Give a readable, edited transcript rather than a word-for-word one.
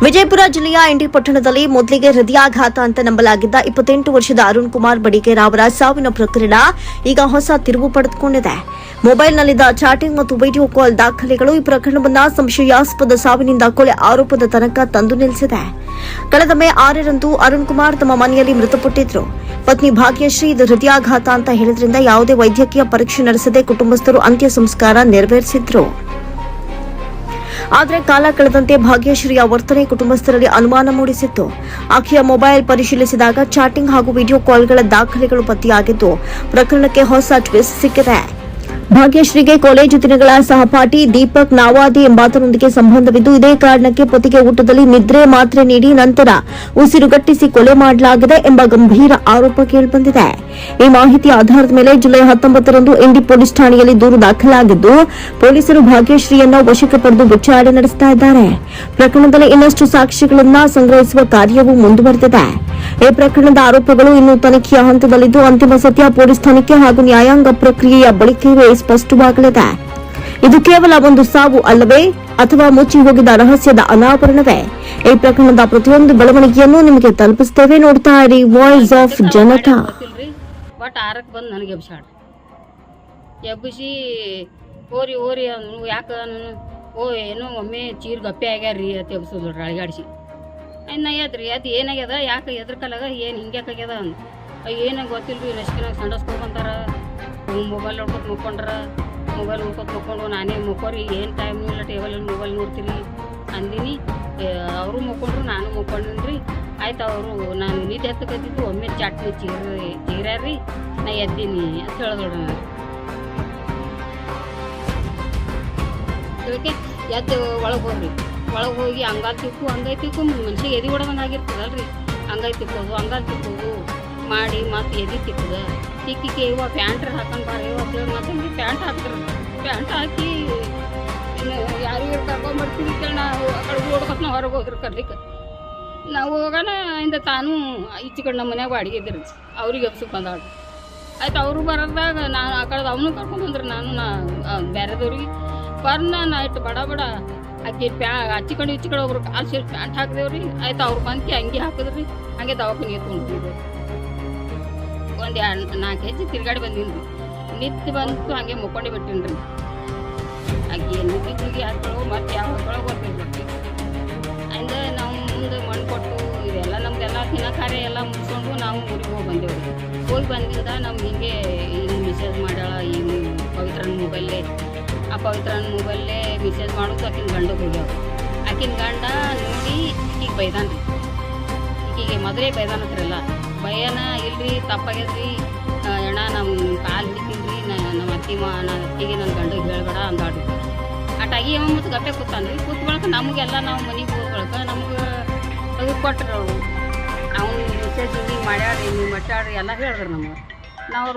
ವಿಜಯಪುರ ಜಿಲ್ಲೆಯ ಇಂಡಿ ಪಟ್ಟಣದಲ್ಲಿ ಮೊದಲಿಗೆ ಹೃದಯಾಘಾತ ಅಂತ ನಂಬಲಾಗಿದ್ದ 28 ವರ್ಷದ ಅರುಣ್ ಕುಮಾರ್ ಬಡಿಗೇರ ಅವರ ಸಾವಿನ ಪ್ರಕರಣ ಈಗ ಹೊಸ ತಿರುವು ಪಡೆದುಕೊಂಡಿದೆ. ಮೊಬೈಲ್ನಲ್ಲಿದ್ದ ಚಾಟಿಂಗ್ ಮತ್ತು ವಿಡಿಯೋ ಕಾಲ್ ದಾಖಲೆಗಳು ಈ ಪ್ರಕರಣವನ್ನು ಸಂಶಯಾಸ್ಪದ ಸಾವಿನಿಂದ ಕೊಲೆ ಆರೋಪದ ತನಕ ತಂದು ನಿಲ್ಲಿಸಿದೆ. ಕಳೆದ ಮೇ 6ರಂದು ಅರುಣ್ ಕುಮಾರ್ ತಮ್ಮ ಮನೆಯಲ್ಲಿ ಮೃತಪಟ್ಟಿದ್ರು. ಪತ್ನಿ ಭಾಗ್ಯಶ್ರೀ ಇದು ಹೃದಯಾಘಾತ ಅಂತ ಹೇಳಿದ್ರಿಂದ ಯಾವುದೇ ವೈದ್ಯಕೀಯ ಪರೀಕ್ಷೆ ನಡೆಸದೆ ಕುಟುಂಬಸ್ಥರು ಅಂತ್ಯ ಸಂಸ್ಕಾರ ನೆರವೇರಿಸಿದ್ರು. ಆದರೆ ಕಾಲ ಕಳೆದಂತೆ ಭಾಗ್ಯಶ್ರೀಯ ವರ್ತನೆ ಕುಟುಂಬಸ್ಥರಲ್ಲಿ ಅನುಮಾನ ಮೂಡಿಸಿತ್ತು. ಆಕೆಯ ಮೊಬೈಲ್ ಪರಿಶೀಲಿಸಿದಾಗ ಚಾಟಿಂಗ್ ಹಾಗೂ ವಿಡಿಯೋ ಕಾಲ್ಗಳ ದಾಖಲೆಗಳು ಪತ್ತೆಯಾಗಿದ್ದು ಪ್ರಕರಣಕ್ಕೆ ಹೊಸ ಟ್ವಿಸ್ಟ್ ಸಿಕ್ಕಿದೆ. ಭಾಗ್ಯಶ್ರೀಗೆ ಕಾಲೇಜು ದಿನಗಳ ಸಹಪಾಠಿ ದೀಪಕ್ ನಾವಾದಿ ಎಂಬಾತನೊಂದಿಗೆ ಸಂಬಂಧವಿದ್ದು, ಇದೇ ಕಾರಣಕ್ಕೆ ಪತಿಗೆ ಊಟದಲ್ಲಿ ನಿದ್ರೆ ಮಾತ್ರೆ ನೀಡಿ ನಂತರ ಉಸಿರುಗಟ್ಟಿಸಿ ಕೊಲೆ ಮಾಡಲಾಗಿದೆ ಎಂಬ ಗಂಭೀರ ಆರೋಪ ಕೇಳಿಬಂದಿದೆ. ಈ ಮಾಹಿತಿ ಆಧಾರದ ಮೇಲೆ ಜುಲೈ 19ರಂದು ಇಂಡಿ ಪೊಲೀಸ್ ಠಾಣೆಯಲ್ಲಿ ದೂರು ದಾಖಲಾಗಿದ್ದು, ಪೊಲೀಸರು ಭಾಗ್ಯಶ್ರೀಯನ್ನು ವಶಕ್ಕೆ ಪಡೆದು ವಿಚಾರಣೆ ನಡೆಸುತ್ತಾ ಇದ್ದಾರೆ. ಪ್ರಕರಣದಲ್ಲಿ ಇನ್ನಷ್ಟು ಸಾಕ್ಷ್ಯಗಳನ್ನು ಸಂಗ್ರಹಿಸುವ ಕಾರ್ಯವೂ ಮುಂದುವರೆದಿದೆ. ಈ ಪ್ರಕರಣದ ಆರೋಪಗಳು ಇನ್ನೂ ತನಿಖೆಯ ಹಂತದಲ್ಲಿದ್ದು, ಅಂತಿಮ ಸತ್ಯ ಪೊಲೀಸ್ ತನಿಖೆ ಹಾಗೂ ನ್ಯಾಯಾಂಗ ಪ್ರಕ್ರಿಯೆಯ ಬಳಿಕವೇ ಸ್ಪಷ್ಟವಾಗಲಿದೆ. ಇದು ಕೇವಲ ಒಂದು ಸಾವು ಅಲ್ಲವೇ ಅಥವಾ ಮುಚ್ಚಿ ಹೋಗಿದ ರಹಸ್ಯದ ಅನಾವರಣವೇ? ಈ ಪ್ರಕರಣದ ಪ್ರತಿಯೊಂದು ಬೆಳವಣಿಗೆಯನ್ನು ನಿಮಗೆ ತಲುಪಿಸುತ್ತೇವೆ. ನೋಡ್ತಾ ಇರಿ ವಾಯ್ಸ್ ಆಫ್ ಜನತಾ. ಬಟ್ 6ಕ್ಕೆ ಬಂದು ನನಗೆ ಎಬ್ಬಿಸಿ ಓರಿ ಓರಿ ಯಾಕೆ ಏನೋ ಒಮ್ಮೆ ಚೀರ್ ಗಪ್ಪೆ ಆಗ್ಯಾರ್ರಿ ಅಂತ ಎಬ್ಸೋದು ಅಳಿಗಾಡಿಸಿ. ನಾ ಎದ್ರಿ ಅದು ಏನಾಗ್ಯದ ಯಾಕೆ ಎದ್ರಕಲಾಗ ಏನು ಹಿಂಗ್ಯಾಕಾಗ್ಯದ ಅಂದ. ಏನಾಗ ಗೊತ್ತಿಲ್ಲ ರೀ, ರೆಸ್ಕಿನಾಗ ಸಂಡಸ್ಕೊಬಂತಾರ, ಮೊಬೈಲ್ ನೋಡ್ಕೊತ ಮುಕ್ಕೊಂಡ್ರ, ಮೊಬೈಲ್ ನೋಡ್ಕೊತ ಮುಕ್ಕೊಂಡು ನಾನೇ ಮುಕ್ಕೋರಿ, ಏನು ಟೈಮ್ ಇಲ್ಲ ಟೇಬಲಲ್ಲಿ ಮೊಬೈಲ್ ನೋಡ್ತೀರಿ ಅಂದಿನಿ. ಅವರು ಮುಕ್ಕೊಂಡ್ರು, ನಾನು ಮುಕ್ಕೊಂಡಿನ್ರಿ. ಆಯ್ತು ಅವರು ನಾನು ನಿದ್ದೆ ಎತ್ತಕತ್ತಿದ್ದು ಒಮ್ಮೆ ಚಾಟ್ನಿ ಚೀರ್ಯಾರ್ರಿ, ನಾ ಎದ್ದೀನಿ ಅಂತ ಹೇಳಿದೋಡ್ರಿ. ನಾನು ಅದಕ್ಕೆ ಎದ್ದು ಒಳಗೆ ಹೋಗ್ರಿ, ಒಳಗೆ ಹೋಗಿ ಹಂಗಾಲ್ ತಿಕ್ಕು ಮನುಷ್ಯಗೆ ಎದೆ ಹೊಡೆದಂಗೆ ಆಗಿರ್ತದಲ್ರಿ. ಹಂಗಾಯ್ ತಿಕ್ಕೋದು ಹಂಗಾಲ್ ತಿಕ್ಕೋದು ಮಾಡಿ ಮತ್ತು ಎದೆ ತಿಕ್ಕದ ತಿಕ್ಕಿಗೆ ಇವ ಪ್ಯಾಂಟ್ ಹಾಕೊಂಡು ಬಾರ ಅಂತೇಳಿ ಮತ್ತೆ ಪ್ಯಾಂಟ್ ಹಾಕ್ತಾರೆ. ಪ್ಯಾಂಟ್ ಹಾಕಿ ಇನ್ನು ಯಾರಿಗೆ ಕರ್ಕೊಂಬರ್ತೀವಿ ಕೇಳಿ ನಾವು ಆ ಕಡೆ ಓಡ್ಕೊತ ನಾವು ಹೊರಗೆ ಹೋಗ್ರಿ ಕರ್ಲಿಕ್ಕೆ. ನಾವು ಹೋಗೋಣ ಇಂದ ತಾನು ಈಚೆ ಕಡೆ ನಮ್ಮ ಮನ್ಯಾಗ ಬಾಡಿಗೆ ಇದ್ದಿರಿ, ಅವ್ರಿಗೆ ಎಬ್ಸಕ್ಕೆ ಬಂದಾಡ್ರಿ. ಆಯ್ತು ಅವರು ಬರೋದಾಗ ನಾನು ಆ ಕಡೆ ಅವನು ಕರ್ಕೊಂಡ್ಬಂದ್ರಿ. ನಾನು ಬೇರೆದವ್ರಿಗೆ ನಾನು ಆಯ್ತು ಬಡ ಆಕೆ ಹಚ್ಚಿಕೊಂಡು ಇಚ್ಚಿಕೊಂಡು ಒಬ್ರು ಕಾಲು ಸೇರಿ ಪ್ಯಾಂಟ್ ಹಾಕಿದೇವ್ರಿ. ಆಯ್ತು ಅವ್ರು ಬಂದು ಅಂಗಿ ಹಾಕಿದ್ರಿ, ಹಂಗೆ ದವಾಖಾನಿಗೆ ತೊಗೊಂಡಿದ್ವಿ. ಒಂದು 4 ಹೆಜ್ಜೆ ತಿರ್ಗಾಡಿ ಬಂದೀನಿ ರೀ. ನಿತ್ಯ ಬಂತು ಹಂಗೆ ಮುಕ್ಕೊಂಡೆ ಬಿಟ್ಟಿನಿ ರೀ. ಆಕೆ ನಿದ್ದಿಗೆ ಹಾಕೊಳ್ಳೋ ಮತ್ತು ಯಾವ ಹಾಕೊಳ್ಳೋ ಗೊತ್ತಿರ್ಬೇಕು. ಅಂದ ನಾವು ಮುಂದೆ ಮಣ್ಣು ಕೊಟ್ಟು ಇದೆಲ್ಲ ನಮ್ದೆಲ್ಲ ದಿನ ಕಾರ್ಯ ಎಲ್ಲ ಮುಗಿಸ್ಕೊಂಡು ನಾವು ಊರಿಗೆ ಹೋಗಿ ಬಂದಿಂದ ನಮ್ಗೆ ಹಿಂಗೆ ಮೆಸೇಜ್ ಮಾಡ್ಯಾಳ ಈ ಪವಿತ್ರನ ಮೊಬೈಲೇ. ಆ ಪವಿತ್ರನ ಮೊಬೈಲೇ ಮೆಸೇಜ್ ಮಾಡೋದು ಆಕಿನ ಗಂಡಗೆ ಹೋಗ್ಯಾವ. ಆಕಿನ ಗಂಡ ನೋಡಿ ಈಕಿಗೆ ಬೈದಾನ ರೀ. ಈಕಿಗೆ ಮೊದಲೇ ಬೈದಾನತ್ರಲ್ಲ, ಭಯನ ಇಲ್ರಿ ತಪ್ಪಾಗ್ಯದ್ರಿ ಅಣ್ಣ ನಮ್ಮ ಕಾಲು ಹಿಡಿತೀನಿ ರೀ, ನಮ್ಮ ಅತ್ತಿಗೆ ನನ್ನ ಗಂಡಗೆ ಹೇಳ್ಬೇಡ ಅಂದಾಡ್ರಿ. ಆಟಾಗಿ ಅವ ಮತ್ತು ಗಪ್ಪೆ ಕೂತಾನ್ರಿ. ಕೂತ್ ಬಳಕ ನಮಗೆಲ್ಲ ನಾವು ಮನೆಗೆ ಹೋದ ಬಳಕ ನಮ್ಗೆ ತೆಗೆದು ಕೊಟ್ರಿ ಅವರು. ಅವ್ನು ಮೆಸೇಜ್ ಹಿಂಗೆ ಮಾಡ್ಯಾಡ್ರಿ ನೀವು ಮಟ್ಟಾಡ್ರಿ ಎಲ್ಲ ಹೇಳಿದ್ರು ನಮಗೆ. ನಾವು ಅವ್ರ